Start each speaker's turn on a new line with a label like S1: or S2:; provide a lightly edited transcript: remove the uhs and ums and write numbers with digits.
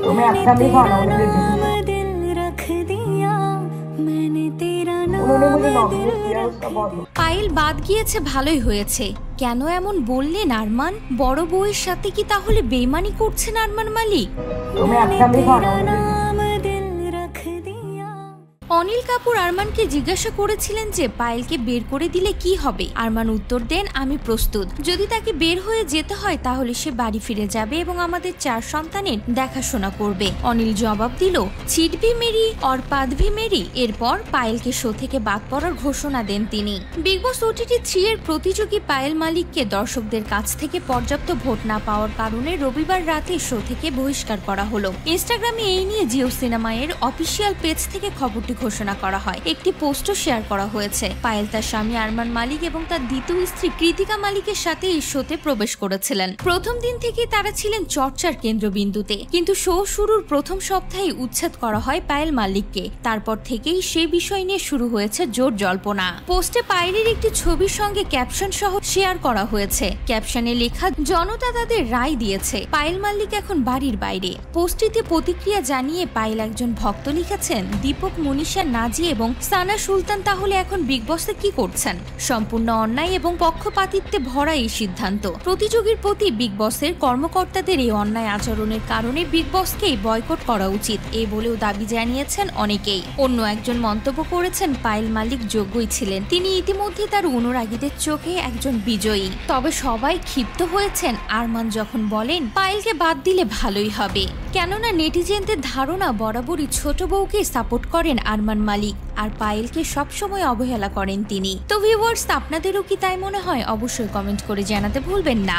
S1: तुम्हें अच्छा नहीं खाना उन्होंने मुझे नॉमिनेट किया उसका बहुत।
S2: পায়েল বাদ গিয়েছে ভালোই হয়েছে। কেন এমন বললেন আরমান? বড় বউয়ের সাথে কি তাহলে বেইমানি করছেন আরমান মালিক?
S1: तुम्हें अच्छा नहीं खाना
S2: অনিল কাপুর আরমানকে জিজ্ঞাসা করেছিলেন যে পায়েলকে বের করে দিলে কি হবে। আরমান উত্তর দেন, আমি প্রস্তুত। যদি তাকে বের হয়ে যেতে হয় তাহলে সে বাড়ি ফিরে যাবে এবং আমাদের 4 সন্তানের দেখাশোনা করবে। অনিল জবাব দিল, ছিটভি মেরি और পাদভি মেরি। এরপর পায়েলকে শো থেকে বাদ পড়ার ঘোষণা দেন তিনি। বিগ বস OTT 3 এর প্রতিযোগী পায়েল মালিককে দর্শকদের কাছ থেকে পর্যাপ্ত ভোট না পাওয়ার কারণে রবিবার রাতে শো থেকে বহিষ্কার করা হলো। ইনস্টাগ্রামে এই নিয়ে জিও সিনেমার অফিসিয়াল পেজ থেকে খবরটি ঘোষণা করা হয়। একটি পোস্টও শেয়ার করা হয়েছে। পায়েল তার স্বামী আরমান মালিক এবং তার দ্বিতীয় স্ত্রী কৃতিকা মালিকের সাথে এই শোতে প্রবেশ করেছিলেন। প্রথম দিন থেকে তারা ছিলেন চর্চার কেন্দ্রবিন্দুতে, কিন্তু শো শুরুর প্রথম সপ্তাহে উচ্ছেদ করা হয় পায়েল মালিককে। তারপর থেকেই সেই বিষয় নিয়ে শুরু হয়েছে জোর জল্পনা। পোস্টে পায়েলের একটি ছবির সঙ্গে ক্যাপশন সহ শেয়ার করা হয়েছে। ক্যাপশনে লেখা, জনতা তাদের রায় দিয়েছে, পায়েল মালিক এখন বাড়ির বাইরে। পোস্টটিতে প্রতিক্রিয়া জানিয়ে পায়েল একজন ভক্ত লিখেছেন, দীপক, মনীষা, নাজি এবং সানা সুলতান তাহলে এখন বিগ বসে কি করছেন? সম্পূর্ণ অন্যায় এবং পক্ষপাতিত্বে ভরা এই সিদ্ধান্ত। প্রতিযোগীর প্রতি বিগ বসের কর্মকর্তাদের এই অন্যায় আচরণের কারণে বিগ বসকেই বয়কট করা উচিত, এই বলেও দাবি জানিয়েছেন অনেকেই। অন্য একজন মন্তব্য করেছেন, পায়েল মালিক যোগ্যই ছিলেন, তিনি ইতিমধ্যে তার অনুরাগীদের চোখে একজন বিজয়ী। তবে সবাই ক্ষিপ্ত হয়েছেন আরমান যখন বলেন পায়েলকে বাদ দিলে ভালোই হবে, কেননা নেটিজেনদের ধারণা বরাবরই ছোট বউকে সাপোর্ট করেন আরমান মালিক আর পায়েলকে সবসময় অবহেলা করেন তিনি। তো ভিউয়ার্স, আপনাদেরও কি তাই মনে হয়? অবশ্যই কমেন্ট করে জানাতে ভুলবেন না।